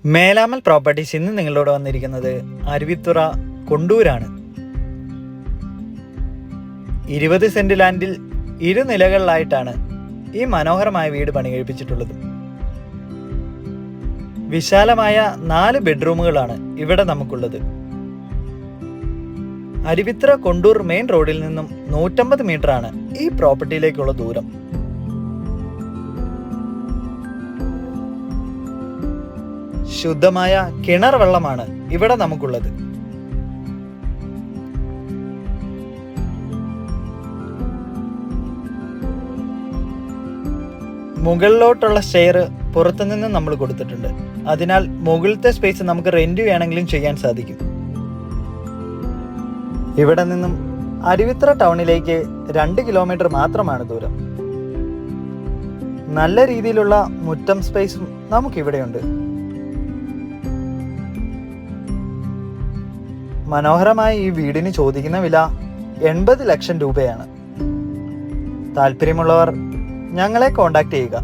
മേലാമൽ properties ഇന്ന് നിങ്ങളോട് വന്നിരിക്കുന്നത് അരുവിത്തുറ കൊണ്ടൂരാണ്. 20 സെന്റ് ലാൻഡിൽ 2 നിലകളിലായിട്ടാണ് ഈ മനോഹരമായ വീട് പണി കഴിപ്പിച്ചിട്ടുള്ളത്. വിശാലമായ 4 ബെഡ്റൂമുകളാണ് ഇവിടെ നമുക്കുള്ളത്. അരുവിത്തുറ കൊണ്ടൂർ മെയിൻ റോഡിൽ നിന്നും 150 മീറ്ററാണ് ഈ പ്രോപ്പർട്ടിയിലേക്കുള്ള ദൂരം. ശുദ്ധമായ കിണർ വെള്ളമാണ് ഇവിടെ നമുക്കുള്ളത്. മുകളിലോട്ടുള്ള സ്റ്റെയർ പുറത്തുനിന്ന് നമ്മൾ കൊടുത്തിട്ടുണ്ട്. അതിനാൽ മുകളിലത്തെ സ്പേസ് നമുക്ക് റെന്റ് വേണമെങ്കിലും ചെയ്യാൻ സാധിക്കും. ഇവിടെ നിന്നും അരുവിത്തുറ ടൗണിലേക്ക് 2 കിലോമീറ്റർ മാത്രമാണ് ദൂരം. നല്ല രീതിയിലുള്ള മുറ്റം സ്പേസും നമുക്കിവിടെയുണ്ട്. മനോഹരമായ ഈ വീടിന് ചോദിക്കുന്ന വില 80 ലക്ഷം രൂപയാണ്. താല്പര്യമുള്ളവർ ഞങ്ങളെ കോൺടാക്ട് ചെയ്യുക.